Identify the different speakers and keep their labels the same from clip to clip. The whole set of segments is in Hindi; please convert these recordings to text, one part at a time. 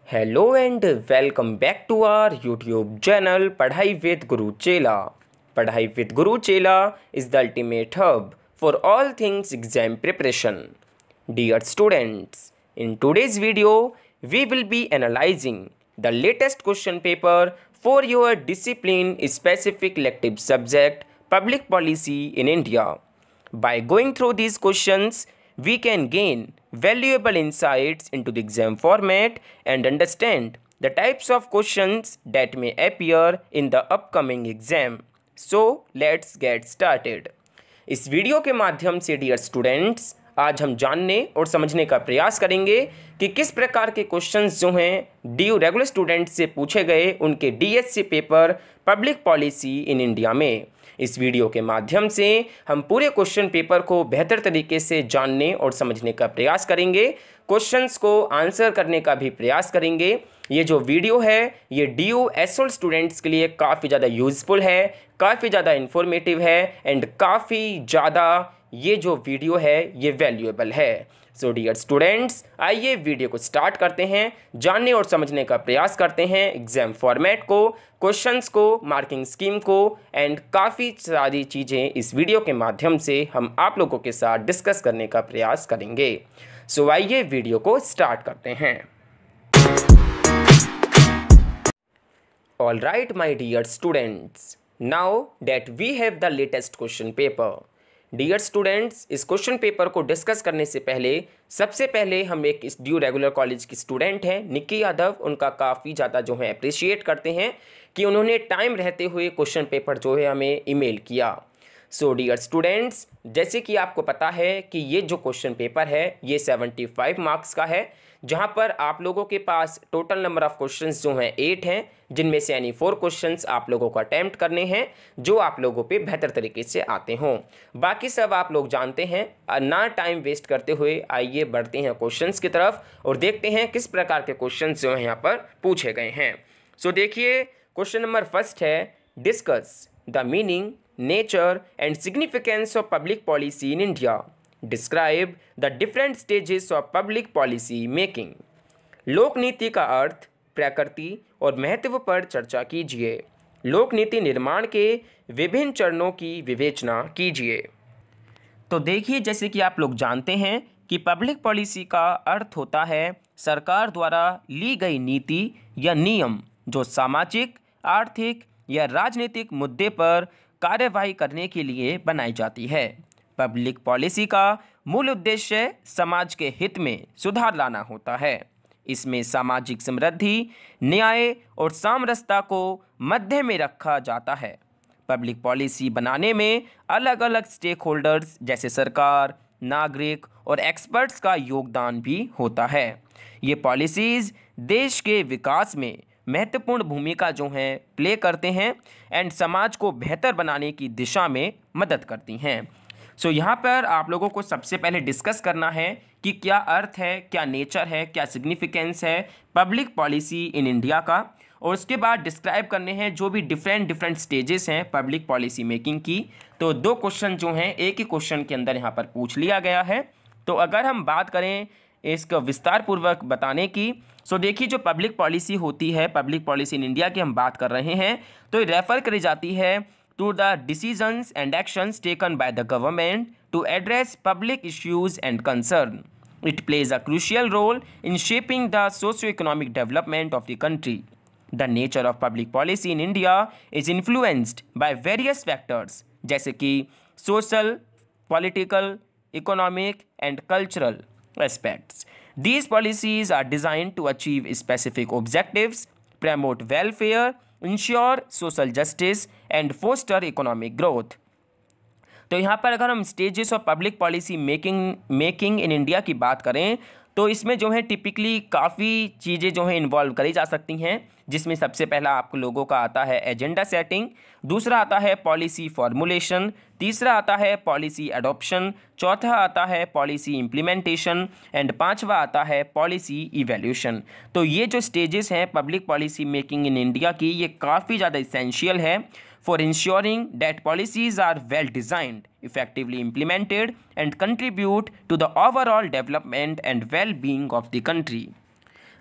Speaker 1: Hello and welcome back to our YouTube channel Padhai with Guru Chela. Padhai with Guru Chela is the ultimate hub for all things exam preparation. Dear students, in today's video, we will be analyzing the latest question paper for your discipline specific elective subject Public Policy in India. By going through these questions, we can gain valuable insights into the exam format and understand the types of questions that may appear in the upcoming exam. So, let's get started. इस वीडियो के माध्यम से डियर स्टूडेंट्स आज हम जानने और समझने का प्रयास करेंगे कि किस प्रकार के क्वेश्चंस जो हैं डीयू रेगुलर स्टूडेंट्स से पूछे गए उनके DSC paper public policy in India में। इस वीडियो के माध्यम से हम पूरे क्वेश्चन पेपर को बेहतर तरीके से जानने और समझने का प्रयास करेंगे, क्वेश्चंस को आंसर करने का भी प्रयास करेंगे। ये जो वीडियो है ये डीयू एसओल स्टूडेंट्स के लिए काफ़ी ज़्यादा यूज़फुल है, काफ़ी ज़्यादा इन्फॉर्मेटिव है एंड काफ़ी ज़्यादा ये जो वीडियो है ये वैल्यूएबल है। सो डियर स्टूडेंट्स, आइए वीडियो को स्टार्ट करते हैं, जानने और समझने का प्रयास करते हैं एग्जाम फॉर्मेट को, क्वेश्चंस को, मार्किंग स्कीम को एंड काफ़ी सारी चीज़ें इस वीडियो के माध्यम से हम आप लोगों के साथ डिस्कस करने का प्रयास करेंगे। सो आइए वीडियो को स्टार्ट करते हैं। All right, my dear students, now that we have the latest question paper, dear students इस क्वेश्चन पेपर को डिस्कस करने से पहले सबसे पहले हम एक इस ड्यू रेगुलर कॉलेज की स्टूडेंट हैं निक्की यादव, उनका काफ़ी ज़्यादा जो है अप्रिशिएट करते हैं कि उन्होंने टाइम रहते हुए क्वेश्चन पेपर जो है हमें ईमेल किया। सो डियर स्टूडेंट्स, जैसे कि आपको पता है कि ये जो क्वेश्चन पेपर है ये 75 मार्क्स का है, जहाँ पर आप लोगों के पास टोटल नंबर ऑफ क्वेश्चंस जो हैं 8 हैं, जिनमें से यानी 4 क्वेश्चंस आप लोगों को अटैम्प्ट करने हैं जो आप लोगों पे बेहतर तरीके से आते हों। बाकी सब आप लोग जानते हैं। ना टाइम वेस्ट करते हुए आइए बढ़ते हैं क्वेश्चंस की तरफ और देखते हैं किस प्रकार के क्वेश्चंस जो हैं यहाँ पर पूछे गए हैं। सो देखिए, क्वेश्चन नंबर फर्स्ट है, discuss the meaning, nature and significance of public policy in India. Describe the different stages of public policy making. लोक नीति का अर्थ, प्रकृति और महत्व पर चर्चा कीजिए। लोक नीति निर्माण के विभिन्न चरणों की विवेचना कीजिए। तो देखिए, जैसे कि आप लोग जानते हैं कि पब्लिक पॉलिसी का अर्थ होता है सरकार द्वारा ली गई नीति या नियम जो सामाजिक, आर्थिक या राजनीतिक मुद्दे पर कार्यवाही करने के लिए बनाई जाती है। पब्लिक पॉलिसी का मूल उद्देश्य समाज के हित में सुधार लाना होता है। इसमें सामाजिक समृद्धि, न्याय और सामरसता को मध्य में रखा जाता है। पब्लिक पॉलिसी बनाने में अलग अलग स्टेक होल्डर्स जैसे सरकार, नागरिक और एक्सपर्ट्स का योगदान भी होता है। ये पॉलिसीज़ देश के विकास में महत्वपूर्ण भूमिका जो है प्ले करते हैं एंड समाज को बेहतर बनाने की दिशा में मदद करती हैं। सो यहाँ पर आप लोगों को सबसे पहले डिस्कस करना है कि क्या अर्थ है, क्या नेचर है, क्या सिग्निफिकेंस है पब्लिक पॉलिसी इन इंडिया का, और उसके बाद डिस्क्राइब करने हैं जो भी डिफरेंट स्टेजेस हैं पब्लिक पॉलिसी मेकिंग की। तो 2 क्वेश्चन जो हैं एक ही क्वेश्चन के अंदर यहाँ पर पूछ लिया गया है। तो अगर हम बात करें इसका विस्तार पूर्वक बताने की, सो देखिए, जो पब्लिक पॉलिसी होती है, पब्लिक पॉलिसी इन इंडिया की हम बात कर रहे हैं, तो ये रेफ़र करी जाती है to the decisions and actions taken by the government to address public issues and concern. It plays a crucial role in shaping the socio-economic development of the country. The nature of public policy in India is influenced by various factors जैसे कि social, political, economic and cultural aspects. These policies are designed to achieve specific objectives, promote welfare, ensure social justice and foster economic growth. तो यहाँ पर अगर हम stages of public policy making in India की बात करें तो इसमें जो है टिपिकली काफ़ी चीज़ें जो हैं इन्वॉल्व करी जा सकती हैं, जिसमें सबसे पहला आप लोगों का आता है एजेंडा सेटिंग, दूसरा आता है पॉलिसी फॉर्मुलेशन, तीसरा आता है पॉलिसी एडॉप्शन, चौथा आता है पॉलिसी इम्प्लीमेंटेशन एंड पांचवा आता है पॉलिसी इवैल्यूएशन। तो ये जो स्टेजेस हैं public policy making in India की, ये काफ़ी ज़्यादा इसेंशियल है for ensuring that policies are well designed, effectively implemented, and contribute to the overall development and well-being of the country.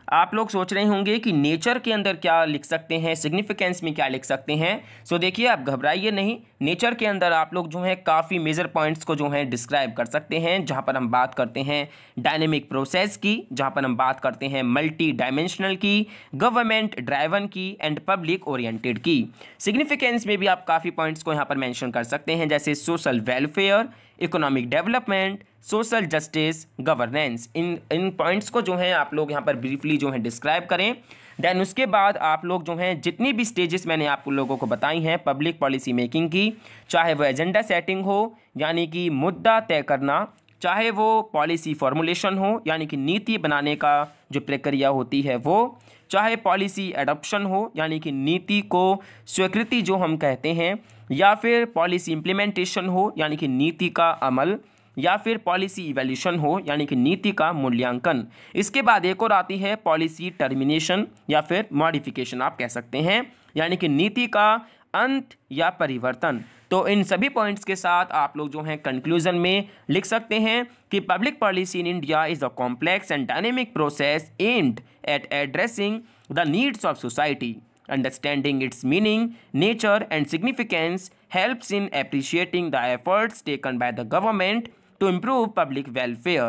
Speaker 1: आप लोग सोच रहे होंगे कि नेचर के अंदर क्या लिख सकते हैं, सिग्निफिकेंस में क्या लिख सकते हैं। सो देखिए, आप घबराइए नहीं, नेचर के अंदर आप लोग जो है काफ़ी मेजर पॉइंट्स को जो है डिस्क्राइब कर सकते हैं, जहां पर हम बात करते हैं डायनेमिक प्रोसेस की, जहां पर हम बात करते हैं मल्टी डायमेंशनल की, गवर्नमेंट ड्राइवन की एंड पब्लिक ओरिएंटेड की। सिग्निफिकेंस में भी आप काफ़ी पॉइंट्स को यहाँ पर मेंशन कर सकते हैं, जैसे social welfare, economic development, social justice, governance. इन पॉइंट्स को जो है आप लोग यहाँ पर ब्रीफली जो है डिस्क्राइब करें। देन उसके बाद आप लोग जो हैं जितनी भी स्टेजेस मैंने आप लोगों को बताई हैं पब्लिक पॉलिसी मेकिंग की, चाहे वो एजेंडा सेटिंग हो यानी कि मुद्दा तय करना, चाहे वो पॉलिसी फॉर्मुलेशन हो यानी कि नीति बनाने का जो प्रक्रिया होती है वो, चाहे पॉलिसी एडॉप्शन हो यानी कि नीति को स्वीकृति जो हम कहते हैं, या फिर पॉलिसी इम्प्लीमेंटेशन हो यानी कि नीति का अमल, या फिर पॉलिसी इवैल्यूएशन हो यानी कि नीति का मूल्यांकन। इसके बाद एक और आती है पॉलिसी टर्मिनेशन या फिर मॉडिफिकेशन आप कह सकते हैं, यानी कि नीति का अंत या परिवर्तन। तो इन सभी पॉइंट्स के साथ आप लोग जो हैं कंक्लूजन में लिख सकते हैं कि public policy in India is a complex and dynamic process aimed at addressing the needs of society. Understanding its meaning, nature, and significance helps in appreciating the efforts taken by the government to improve public welfare.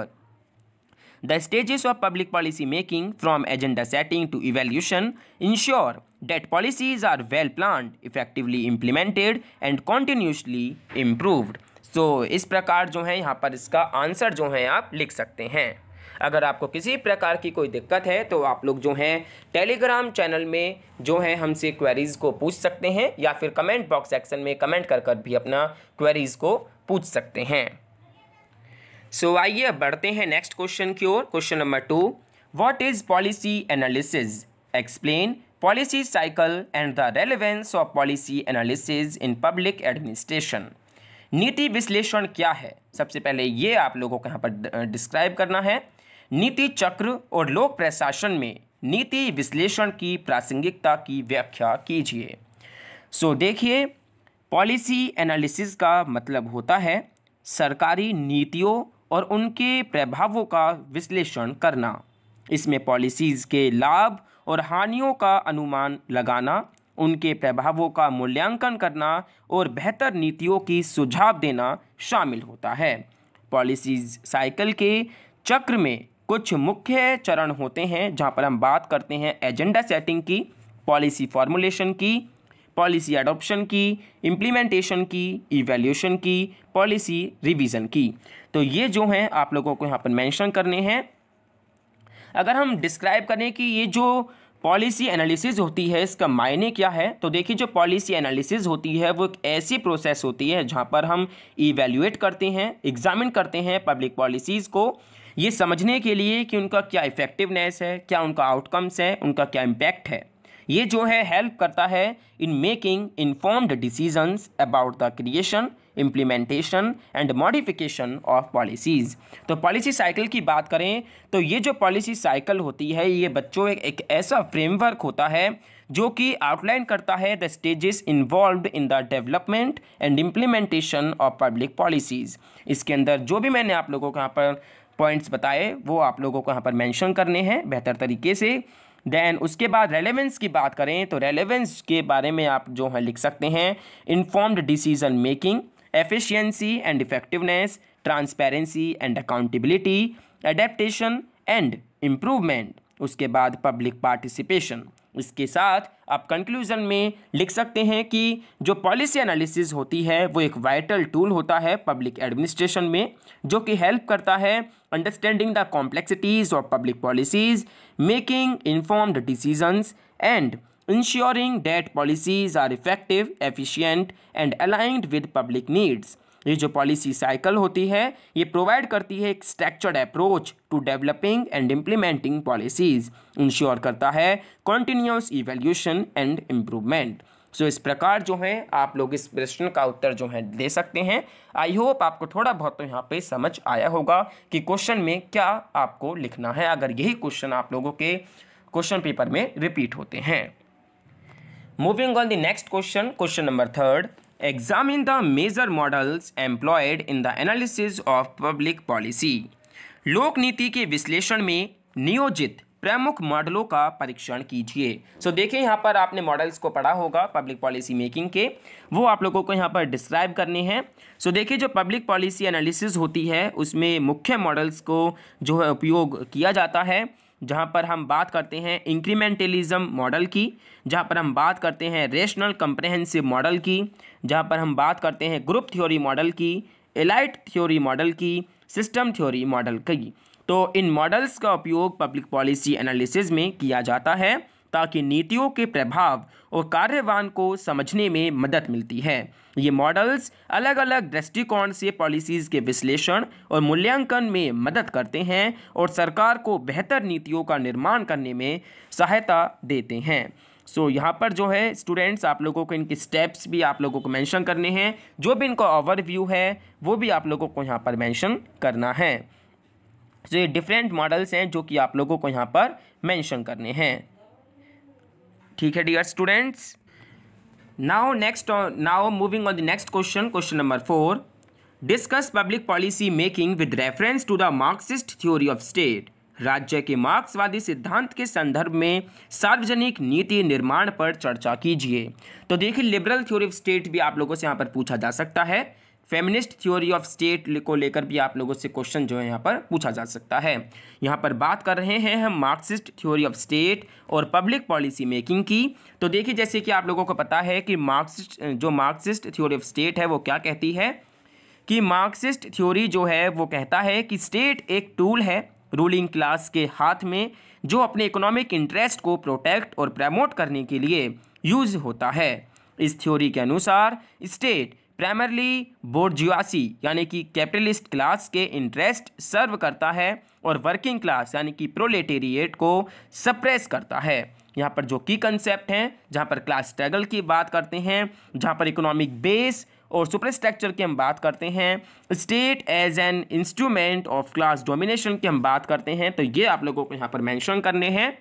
Speaker 1: The stages of public policy making, from agenda setting to evaluation, ensure that policies are well planned, effectively implemented, and continuously improved. So, इस प्रकार जो है यहाँ पर इसका आंसर जो है आप लिख सकते हैं। अगर आपको किसी प्रकार की कोई दिक्कत है तो आप लोग जो हैं टेलीग्राम चैनल में जो है हमसे क्वेरीज़ को पूछ सकते हैं, या फिर कमेंट बॉक्स सेक्शन में कमेंट कर भी अपना क्वेरीज़ को पूछ सकते हैं। सो आइए अब बढ़ते हैं नेक्स्ट क्वेश्चन की ओर। Question number 2, what is policy analysis? Explain policy cycle and the relevance of policy analysis in public administration. नीति विश्लेषण क्या है? सबसे पहले ये आप लोगों को यहाँ पर डिस्क्राइब करना है। नीति चक्र और लोक प्रशासन में नीति विश्लेषण की प्रासंगिकता की व्याख्या कीजिए। सो देखिए, पॉलिसी एनालिसिस का मतलब होता है सरकारी नीतियों और उनके प्रभावों का विश्लेषण करना। इसमें पॉलिसीज़ के लाभ और हानियों का अनुमान लगाना, उनके प्रभावों का मूल्यांकन करना और बेहतर नीतियों की सुझाव देना शामिल होता है। पॉलिसीज़ साइकिल के चक्र में कुछ मुख्य चरण होते हैं, जहां पर हम बात करते हैं एजेंडा सेटिंग की, पॉलिसी फॉर्मुलेशन की, पॉलिसी एडॉप्शन की, इम्प्लीमेंटेशन की, इवैल्यूएशन की, पॉलिसी रिवीजन की। तो ये जो हैं आप लोगों को यहाँ पर मेंशन करने हैं। अगर हम डिस्क्राइब करें कि ये जो पॉलिसी एनालिसिस होती है इसका मायने क्या है, तो देखिए जो पॉलिसी एनालिसिस होती है वो एक ऐसी प्रोसेस होती है जहाँ पर हम इवैल्यूएट करते हैं, एग्जामिन करते हैं पब्लिक पॉलिसीज़ को, ये समझने के लिए कि उनका क्या इफ़ेक्टिवनेस है, क्या उनका आउटकम्स है, उनका क्या इम्पैक्ट है। ये जो है हेल्प करता है in making informed decisions about the creation, implementation and modification of policies. तो पॉलिसी साइकिल की बात करें तो ये जो पॉलिसी साइकिल होती है ये बच्चों एक ऐसा फ्रेमवर्क होता है जो कि आउटलाइन करता है the stages involved in the development and implementation of public policies. इसके अंदर जो भी मैंने आप लोगों को यहाँ पर पॉइंट्स बताए वो आप लोगों को यहाँ पर मेंशन करने हैं बेहतर तरीके से। देन उसके बाद रेलेवेंस की बात करें तो रेलेवेंस के बारे में आप जो है लिख सकते हैं informed decision making, efficiency and effectiveness, transparency and accountability, adaptation and improvement. उसके बाद पब्लिक पार्टिसिपेशन। इसके साथ आप कंक्लूजन में लिख सकते हैं कि जो पॉलिसी एनालिसिस होती है वो एक वाइटल टूल होता है पब्लिक एडमिनिस्ट्रेशन में, जो कि हेल्प करता है understanding the complexities of public policies, making informed decisions and ensuring that policies are effective, efficient and aligned with public needs. ये जो पॉलिसी साइकिल होती है ये प्रोवाइड करती है एक structured approach to developing and implementing policies, ensure करता है continuous evaluation and improvement. So इस प्रकार जो है आप लोग इस प्रश्न का उत्तर जो है दे सकते हैं। आई होप आपको थोड़ा बहुत तो यहाँ पे समझ आया होगा कि क्वेश्चन में क्या आपको लिखना है, अगर यही क्वेश्चन आप लोगों के क्वेश्चन पेपर में रिपीट होते हैं। Moving on the next question, question number 3, examine the major models employed in the analysis of public policy। लोक नीति के विश्लेषण में नियोजित प्रमुख मॉडलों का परीक्षण कीजिए। सो देखिए यहाँ पर आपने मॉडल्स को पढ़ा होगा पब्लिक पॉलिसी मेकिंग के, वो आप लोगों को यहाँ पर डिस्क्राइब करने हैं। सो देखिए जो पब्लिक पॉलिसी एनालिसिस होती है उसमें मुख्य मॉडल्स को जो है उपयोग किया जाता है, जहाँ पर हम बात करते हैं इंक्रीमेंटलिज्म मॉडल की, जहाँ पर हम बात करते हैं रेशनल कम्प्रहेंसिव मॉडल की, जहाँ पर हम बात करते हैं ग्रुप थ्योरी मॉडल की, एलाइट थ्योरी मॉडल की, सिस्टम थ्योरी मॉडल की। तो इन मॉडल्स का उपयोग पब्लिक पॉलिसी एनालिसिस में किया जाता है ताकि नीतियों के प्रभाव और कार्यवान को समझने में मदद मिलती है। ये मॉडल्स अलग अलग दृष्टिकोण से पॉलिसीज़ के विश्लेषण और मूल्यांकन में मदद करते हैं और सरकार को बेहतर नीतियों का निर्माण करने में सहायता देते हैं। सो यहाँ पर जो है स्टूडेंट्स आप लोगों को इनके स्टेप्स भी आप लोगों को मेंशन करने हैं, जो भी इनका ओवरव्यू है वो भी आप लोगों को यहाँ पर मेंशन करना है। तो ये डिफरेंट मॉडल्स हैं जो कि आप लोगों को यहाँ पर मेंशन करने हैं। ठीक है dear students, now moving on the next question, question number 4। Discuss public policy making with reference to the Marxist theory of state. राज्य के मार्क्सवादी सिद्धांत के संदर्भ में सार्वजनिक नीति निर्माण पर चर्चा कीजिए। तो देखिए लिबरल थ्योरी ऑफ स्टेट भी आप लोगों से यहाँ पर पूछा जा सकता है, फेमिनिस्ट थ्योरी ऑफ स्टेट को लेकर भी आप लोगों से क्वेश्चन जो है यहाँ पर पूछा जा सकता है। यहाँ पर बात कर रहे हैं हम मार्क्सिस्ट थ्योरी ऑफ स्टेट और पब्लिक पॉलिसी मेकिंग की। तो देखिए जैसे कि आप लोगों को पता है कि मार्क्सिस्ट थ्योरी ऑफ स्टेट है वो क्या कहती है कि मार्क्सिस्ट थ्योरी जो है वो कहता है कि स्टेट एक टूल है रूलिंग क्लास के हाथ में जो अपने इकोनॉमिक इंटरेस्ट को प्रोटेक्ट और प्रमोट करने के लिए यूज होता है। इस थ्योरी के अनुसार स्टेट प्राइमरली बोर्जुआसी यानी कि कैपिटलिस्ट क्लास के इंटरेस्ट सर्व करता है और वर्किंग क्लास यानी कि प्रोलेटेरिएट को सप्रेस करता है। यहाँ पर जो की कंसेप्ट हैं, जहाँ पर क्लास स्ट्रगल की बात करते हैं, जहाँ पर इकोनॉमिक बेस और सुपरस्ट्रक्चर की हम बात करते हैं, state as an instrument of class domination की हम बात करते हैं, तो ये आप लोगों को यहाँ पर मेंशन करने हैं।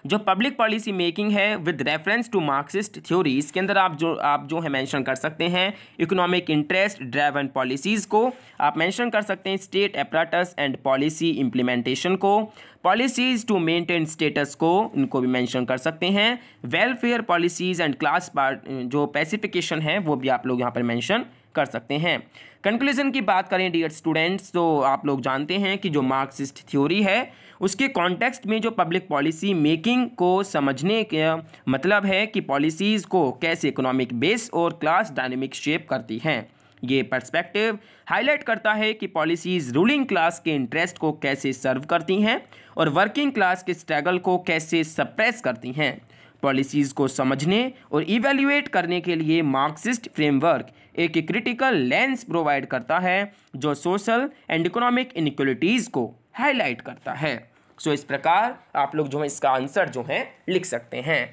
Speaker 1: जो पब्लिक पॉलिसी मेकिंग है with reference to Marxist theory, इसके अंदर आप जो है मेंशन कर सकते हैं इकोनॉमिक इंटरेस्ट ड्राइवन पॉलिसीज़ को, आप मेंशन कर सकते हैं state apparatus and policy implementation को, पॉलिसीज़ टू मेंटेन स्टेटस को, इनको भी मेंशन कर सकते हैं, वेलफेयर पॉलिसीज़ एंड क्लास जो पैसिफिकेशन है वो भी आप लोग यहाँ पर मेंशन कर सकते हैं। कंक्लूजन की बात करें डियर स्टूडेंट्स, तो आप लोग जानते हैं कि जो मार्क्सिस्ट थ्योरी है उसके कॉन्टेक्स्ट में जो पब्लिक पॉलिसी मेकिंग को समझने का मतलब है कि पॉलिसीज़ को कैसे इकोनॉमिक बेस और क्लास डायनेमिक शेप करती हैं। ये पर्सपेक्टिव हाईलाइट करता है कि पॉलिसीज़ रूलिंग क्लास के इंटरेस्ट को कैसे सर्व करती हैं और वर्किंग क्लास के स्ट्रगल को कैसे सप्रेस करती हैं। पॉलिसीज़ को समझने और इवैल्यूएट करने के लिए मार्क्सिस्ट फ्रेमवर्क एक क्रिटिकल लेंस प्रोवाइड करता है जो सोशल एंड इकोनॉमिक इनइक्वालिटीज़ को हाईलाइट करता है। सो इस प्रकार आप लोग जो है इसका आंसर जो है लिख सकते हैं।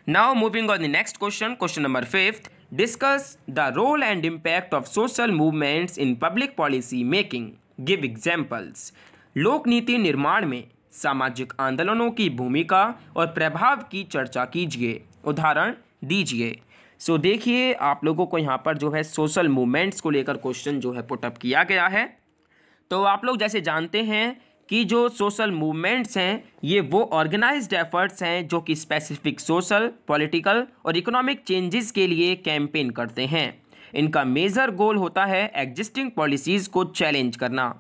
Speaker 1: Now moving on the next question, question number 5। Discuss the role and impact of social movements in public policy making, give examples. लोक नीति निर्माण में सामाजिक आंदोलनों की भूमिका और प्रभाव की चर्चा कीजिए, उदाहरण दीजिए। सो देखिए आप लोगों को यहाँ पर जो है सोशल मूवमेंट्स को लेकर क्वेश्चन जो है पुटअप किया गया है। तो आप लोग जैसे जानते हैं कि जो सोशल मूवमेंट्स हैं ये वो ऑर्गेनाइज्ड एफर्ट्स हैं जो कि स्पेसिफिक सोशल, पॉलिटिकल और इकोनॉमिक चेंजेस के लिए कैंपेन करते हैं। इनका मेजर गोल होता है एग्जिस्टिंग पॉलिसीज़ को चैलेंज करना।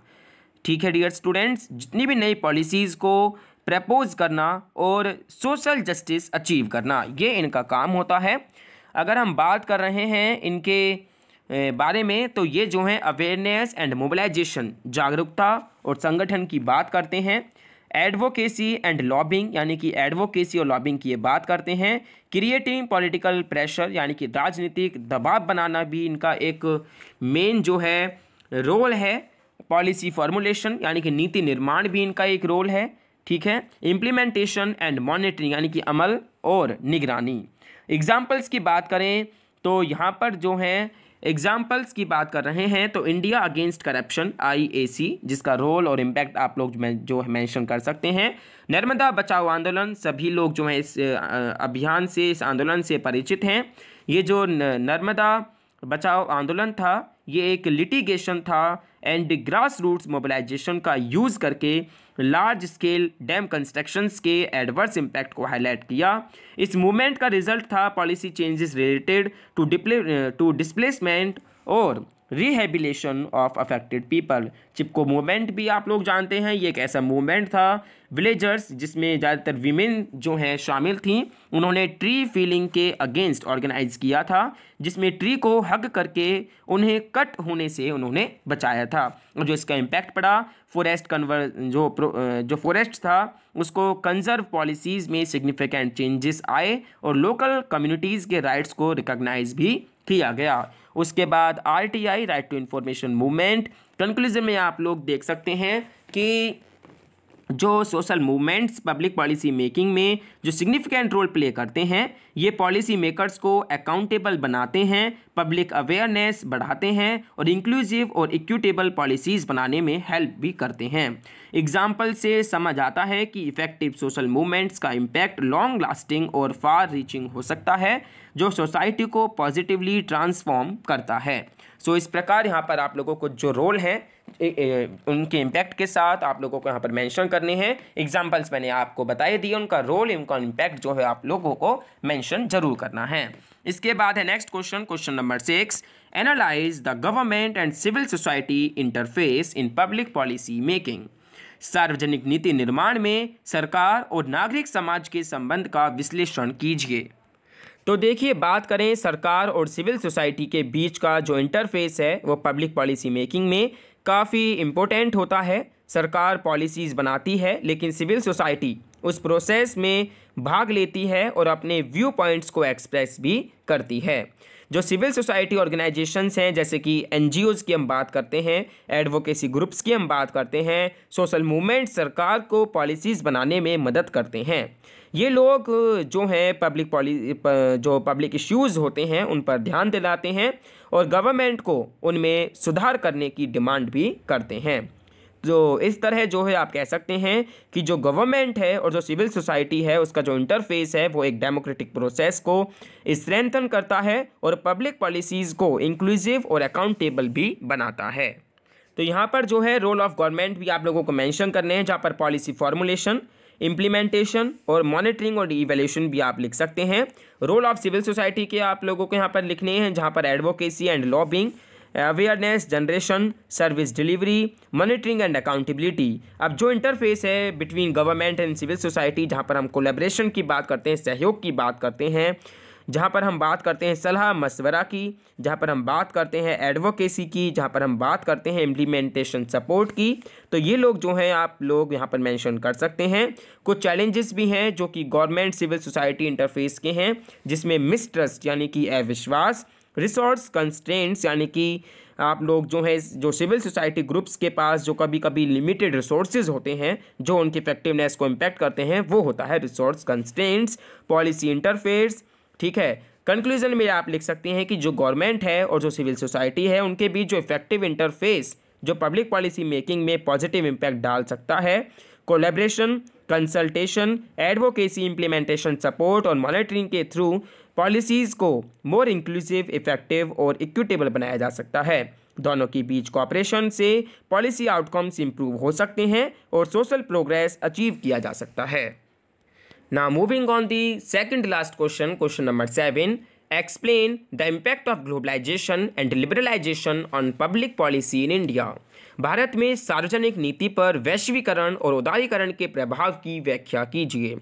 Speaker 1: ठीक है डियर स्टूडेंट्स, जितनी भी नई पॉलिसीज़ को प्रपोज करना और सोशल जस्टिस अचीव करना, ये इनका काम होता है। अगर हम बात कर रहे हैं इनके बारे में तो ये जो है अवेयरनेस एंड मोबिलाइजेशन, जागरूकता और संगठन की बात करते हैं। एडवोकेसी एंड लॉबिंग यानी कि एडवोकेसी और लॉबिंग की ये बात करते हैं। क्रिएटिंग पॉलिटिकल प्रेशर यानी कि राजनीतिक दबाव बनाना भी इनका एक मेन जो है रोल है। पॉलिसी फॉर्मुलेशन यानी कि नीति निर्माण भी इनका एक रोल है। ठीक है, इम्प्लीमेंटेशन एंड मॉनिटरिंग यानी कि अमल और निगरानी। एग्जाम्पल्स की बात करें तो यहाँ पर जो है एग्जाम्पल्स की बात कर रहे हैं तो इंडिया अगेंस्ट करप्शन IAC, जिसका रोल और इम्पैक्ट आप लोग जो है मेंशन कर सकते हैं। नर्मदा बचाओ आंदोलन, सभी लोग जो है इस अभियान से, इस आंदोलन से परिचित हैं। ये जो नर्मदा बचाओ आंदोलन था ये एक लिटिगेशन था एंड ग्रास रूट्स मोबिलाइजेशन का यूज़ करके लार्ज स्केल डैम कंस्ट्रक्शंस के एडवर्स इम्पैक्ट को हाईलाइट किया। इस मूवमेंट का रिजल्ट था policy changes related to displacement और rehabilitation of affected people. Chipko movement भी आप लोग जानते हैं, ये एक ऐसा मूवमेंट था विलेजर्स जिसमें ज़्यादातर वीमेन जो हैं शामिल थीं। उन्होंने ट्री फीलिंग के अगेंस्ट ऑर्गेनाइज किया था, जिसमें ट्री को हग करके उन्हें कट होने से उन्होंने बचाया था। और जो इसका इम्पैक्ट पड़ा, फॉरेस्ट जो फॉरेस्ट था उसको कंजर्व पॉलिसीज़ में सिग्निफिकेंट चेंजेस आए और लोकल कम्युनिटीज़ के राइट्स को रिकॉग्नाइज भी किया गया। उसके बाद RTI right to information movement. Conclusion में आप लोग देख सकते हैं कि जो social movements public policy making में जो सिग्निफिकेंट रोल प्ले करते हैं, ये पॉलिसी मेकर्स को अकाउंटेबल बनाते हैं, पब्लिक अवेयरनेस बढ़ाते हैं और इंक्लूसिव और इक्विटेबल पॉलिसीज़ बनाने में हेल्प भी करते हैं। एग्जाम्पल से समझ आता है कि इफ़ेक्टिव सोशल मूवमेंट्स का इम्पैक्ट लॉन्ग लास्टिंग और फार रीचिंग हो सकता है, जो सोसाइटी को पॉजिटिवली ट्रांसफॉर्म करता है। सो इस प्रकार यहाँ पर आप लोगों को जो रोल हैं उनके इम्पैक्ट के साथ आप लोगों को यहाँ पर मेंशन करने हैं। एग्जांपल्स मैंने आपको बताए दिए, उनका रोल, उनका इम्पैक्ट जो है आप लोगों को मेंशन जरूर करना है। इसके बाद है next question number 6, analyse the government and civil society interface in public policy making. सार्वजनिक नीति निर्माण में सरकार और नागरिक समाज के संबंध का विश्लेषण कीजिए। तो देखिए, बात करें सरकार और सिविल सोसाइटी के बीच का जो इंटरफेस है वो पब्लिक पॉलिसी मेकिंग में काफ़ी इम्पोर्टेंट होता है। सरकार पॉलिसीज़ बनाती है, लेकिन सिविल सोसाइटी उस प्रोसेस में भाग लेती है और अपने व्यू पॉइंट्स को एक्सप्रेस भी करती है। जो सिविल सोसाइटी ऑर्गेनाइजेशंस हैं, जैसे कि NGOs की हम बात करते हैं, एडवोकेसी ग्रुप्स की हम बात करते हैं, सोशल मूवमेंट सरकार को पॉलिसीज़ बनाने में मदद करते हैं। ये लोग जो हैं पब्लिक इश्यूज़ होते हैं उन पर ध्यान दिलाते हैं और गवर्नमेंट को उनमें सुधार करने की डिमांड भी करते हैं। तो इस तरह जो है आप कह सकते हैं कि जो गवर्नमेंट है और जो सिविल सोसाइटी है उसका जो इंटरफेस है वो एक डेमोक्रेटिक प्रोसेस को स्ट्रेंथन करता है और पब्लिक पॉलिसीज़ को इंक्लूसिव और अकाउंटेबल भी बनाता है। तो यहाँ पर जो है रोल ऑफ गवर्नमेंट भी आप लोगों को मेंशन करने हैं, जहाँ पर पॉलिसी फॉर्मुलेशन, इम्प्लीमेंटेशन और मॉनिटरिंग और इवैल्यूएशन भी आप लिख सकते हैं। रोल ऑफ सिविल सोसाइटी के आप लोगों को यहाँ पर लिखने हैं, जहाँ पर advocacy and lobbying, awareness generation, service delivery, monitoring and accountability. अब जो इंटरफेस है between government and civil society, जहाँ पर हम कोलैबोरेशन की बात करते हैं, सहयोग की बात करते हैं, जहाँ पर हम बात करते हैं सलाह मशवरा की, जहाँ पर हम बात करते हैं एडवोकेसी की, जहाँ पर हम बात करते हैं इम्प्लीमेंटेशन सपोर्ट की, तो ये लोग जो हैं आप लोग यहाँ पर मेंशन कर सकते हैं। कुछ चैलेंजेस भी हैं जो कि गवर्नमेंट सिविल सोसाइटी इंटरफेस के हैं, जिसमें मिसट्रस्ट यानी कि अविश्वास, रिसोर्स कंस्ट्रेंट्स यानी कि आप लोग जो है जो सिविल सोसाइटी ग्रुप्स के पास जो कभी कभी लिमिटेड रिसोर्सेज होते हैं जो उनकी इफेक्टिवनेस को इम्पैक्ट करते हैं, वो होता है रिसोर्स कंस्ट्रेंट्स। पॉलिसी इंटरफेस, ठीक है। कंक्लूजन में आप लिख सकते हैं कि जो गवर्नमेंट है और जो सिविल सोसाइटी है उनके बीच जो इफेक्टिव इंटरफेस जो पब्लिक पॉलिसी मेकिंग में पॉजिटिव इम्पैक्ट डाल सकता है, collaboration, consultation, advocacy, implementation support और मॉनिटरिंग के थ्रू पॉलिसीज़ को मोर इंक्लूसिव, इफेक्टिव और इक्विटेबल बनाया जा सकता है। दोनों के बीच कोऑपरेशन से पॉलिसी आउटकम्स इंप्रूव हो सकते हैं और सोशल प्रोग्रेस अचीव किया जा सकता है। Now moving on the second last question number 7. Explain the impact of globalization and liberalization on public policy in India. Bharat में सार्वजनिक नीति पर वैश्वीकरण और उदारीकरण के प्रभाव की व्याख्या कीजिए।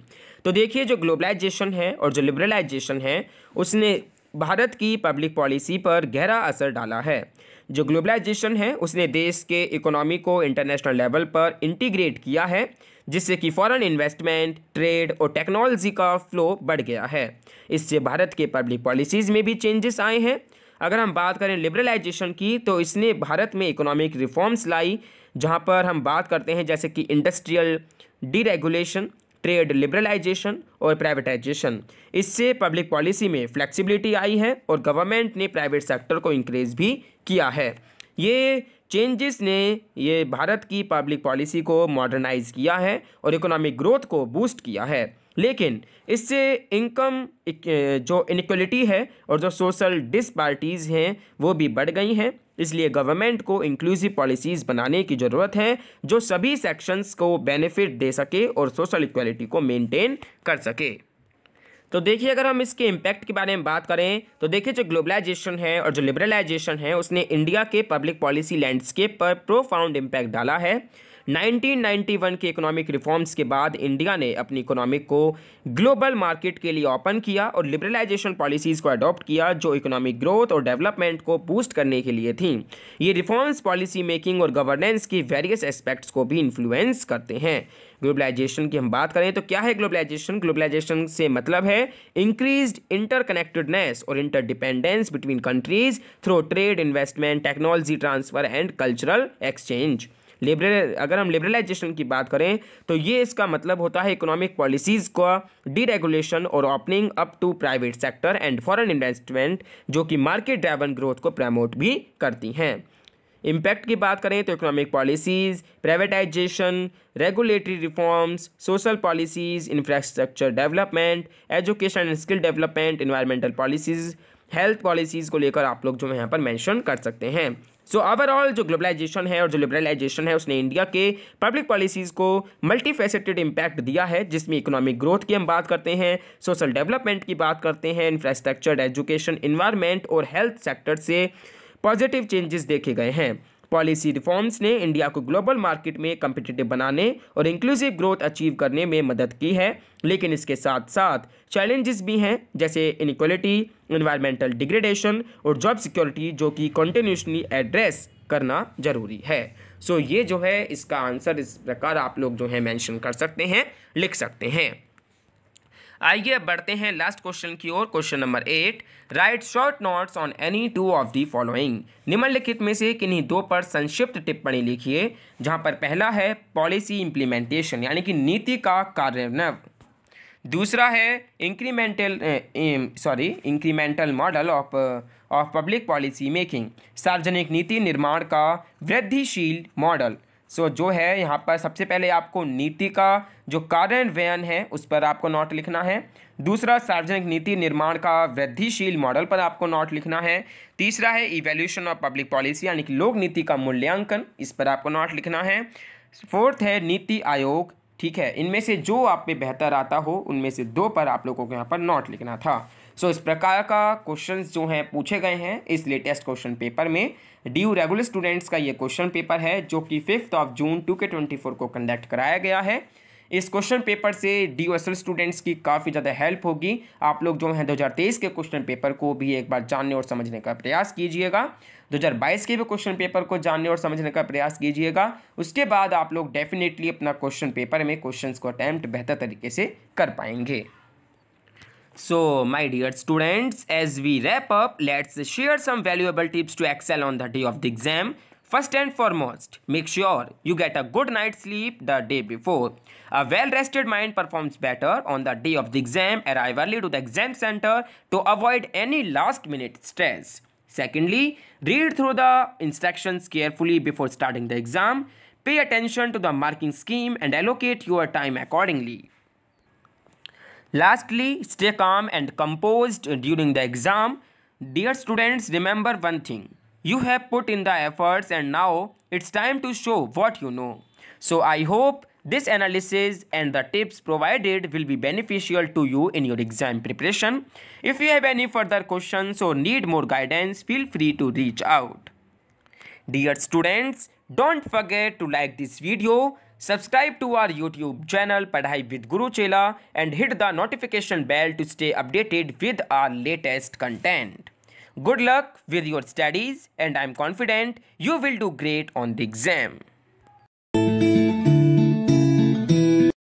Speaker 1: तो देखिए, जो ग्लोबलाइजेशन है और जो लिबरलाइजेशन है उसने भारत की पब्लिक पॉलिसी पर गहरा असर डाला है। जो ग्लोबलाइजेशन है उसने देश के इकोनॉमी को इंटरनेशनल लेवल पर इंटीग्रेट किया है, जिससे कि फॉरेन इन्वेस्टमेंट, ट्रेड और टेक्नोलॉजी का फ्लो बढ़ गया है। इससे भारत के पब्लिक पॉलिसीज़ में भी चेंजेस आए हैं। अगर हम बात करें लिबरलाइजेशन की, तो इसने भारत में इकोनॉमिक रिफॉर्म्स लाई, जहां पर हम बात करते हैं जैसे कि इंडस्ट्रियल डीरेगुलेशन, ट्रेड लिबरलाइजेशन और प्राइवेटाइजेशन। इससे पब्लिक पॉलिसी में फ्लेक्सिबिलिटी आई है और गवर्नमेंट ने प्राइवेट सेक्टर को इंक्रेज भी किया है। ये चेंजेस ने ये भारत की पब्लिक पॉलिसी को मॉडर्नाइज किया है और इकोनॉमिक ग्रोथ को बूस्ट किया है। लेकिन इससे इनकम जो इनइक्वलिटी है और जो सोशल डिसपारिटीज़ हैं वो भी बढ़ गई हैं। इसलिए गवर्नमेंट को इंक्लूसिव पॉलिसीज़ बनाने की ज़रूरत है जो सभी सेक्शंस को बेनिफिट दे सके और सोशल इक्वालिटी को मेंटेन कर सके। तो देखिए, अगर हम इसके इम्पैक्ट के बारे में बात करें तो देखिए, जो ग्लोबलाइजेशन है और जो लिबरलाइजेशन है उसने इंडिया के पब्लिक पॉलिसी लैंडस्केप पर प्रोफाउंड इम्पैक्ट डाला है। 1991 के इकोनॉमिक रिफॉर्म्स के बाद इंडिया ने अपनी इकोनॉमिक को ग्लोबल मार्केट के लिए ओपन किया और लिबरलाइजेशन पॉलिसीज़ को अडॉप्ट किया जो इकोनॉमिक ग्रोथ और डेवलपमेंट को बूस्ट करने के लिए थी। ये रिफॉर्म्स पॉलिसी मेकिंग और गवर्नेंस की वेरियस एस्पेक्ट्स को भी इन्फ्लुएंस करते हैं। ग्लोबलाइजेशन की हम बात करें तो क्या है ग्लोबलाइजेशन? ग्लोबलाइजेशन से मतलब है इंक्रीज्ड इंटरकनेक्टेडनेस और interdependence between countries through trade, investment, technology transfer and cultural exchange. अगर हम लिबरलाइजेशन की बात करें तो ये इसका मतलब होता है इकोनॉमिक पॉलिसीज़ का डीरेगुलेशन और opening up to private sector and foreign investment जो कि मार्केट ड्राइवन ग्रोथ को प्रमोट भी करती हैं। इम्पैक्ट की बात करें तो economic policies, privatisation, regulatory reforms, social policies, infrastructure development, education and skill development, environmental policies, health policies को लेकर आप लोग जो है यहाँ पर मेंशन कर सकते हैं। सो ओवरऑल जो ग्लोबलाइजेशन है और जो लिबरलाइजेशन है उसने इंडिया के पब्लिक पॉलिसीज़ को मल्टीफेसेटेड इम्पैक्ट दिया है, जिसमें इकोनॉमिक ग्रोथ की हम बात करते हैं, सोशल डेवलपमेंट की बात करते हैं, इंफ्रास्ट्रक्चर, एजुकेशन, इन्वायरमेंट और हेल्थ सेक्टर से पॉजिटिव चेंजेस देखे गए हैं। पॉलिसी रिफॉर्म्स ने इंडिया को ग्लोबल मार्केट में कम्पिटिटिव बनाने और इंक्लूसिव ग्रोथ अचीव करने में मदद की है, लेकिन इसके साथ साथ चैलेंजेस भी हैं जैसे इनइक्वालिटी, एनवायरमेंटल डिग्रेडेशन और जॉब सिक्योरिटी जो कि कंटिन्यूसली एड्रेस करना जरूरी है। सो ये जो है इसका आंसर इस प्रकार आप लोग जो है मेंशन कर सकते हैं, लिख सकते हैं। आइए अब बढ़ते हैं लास्ट क्वेश्चन की ओर। Question number 8, write short notes on any two of the following. निम्नलिखित में से किन्हीं दो पर संक्षिप्त टिप्पणी लिखिए, जहां पर पहला है पॉलिसी इंप्लीमेंटेशन यानी कि नीति का कार्यान्वयन, दूसरा है incremental model of public policy making, सार्वजनिक नीति निर्माण का वृद्धिशील मॉडल। सो जो है यहाँ पर सबसे पहले आपको नीति का जो कार्यान्वयन है उस पर आपको नोट लिखना है, दूसरा सार्वजनिक नीति निर्माण का वृद्धिशील मॉडल पर आपको नोट लिखना है, तीसरा है इवैल्यूएशन ऑफ पब्लिक पॉलिसी यानी कि लोक नीति का मूल्यांकन, इस पर आपको नोट लिखना है, फोर्थ है नीति आयोग। ठीक है, इनमें से जो आप पे बेहतर आता हो उनमें से दो पर आप लोगों को यहाँ पर नोट लिखना था। सो इस प्रकार का क्वेश्चंस जो हैं पूछे गए हैं इस लेटेस्ट क्वेश्चन पेपर में। ड्यू रेगुलर स्टूडेंट्स का ये क्वेश्चन पेपर है जो कि 5 जून 2024 को कंडक्ट कराया गया है। इस क्वेश्चन पेपर से DOSL स्टूडेंट्स की काफ़ी ज़्यादा हेल्प होगी। आप लोग जो हैं 2023 के क्वेश्चन पेपर को भी एक बार जानने और समझने का प्रयास कीजिएगा, 2022 के भी क्वेश्चन पेपर को जानने और समझने का प्रयास कीजिएगा। उसके बाद आप लोग डेफिनेटली अपना क्वेश्चन पेपर में क्वेश्चंस को अटैम्प्ट बेहतर तरीके से कर पाएंगे। So, my dear students, as we wrap up, let's share some valuable tips to excel on the day of the exam. First and foremost, make sure you get a good night's sleep the day before. A well-rested mind performs better on the day of the exam. Arrive early to the exam center to avoid any last-minute stress. Secondly, read through the instructions carefully before starting the exam. Pay attention to the marking scheme and allocate your time accordingly. Lastly, stay calm and composed during the exam. Dear students, remember one thing. You have put in the efforts and now it's time to show what you know. So I hope this analysis and the tips provided will be beneficial to you in your exam preparation. If you have any further questions or need more guidance, feel free to reach out. Dear students, don't forget to like this video, subscribe to our YouTube channel Padhai with Guru Chela and hit the notification bell to stay updated with our latest content. Good luck with your studies and I'm confident you will do great on the exam.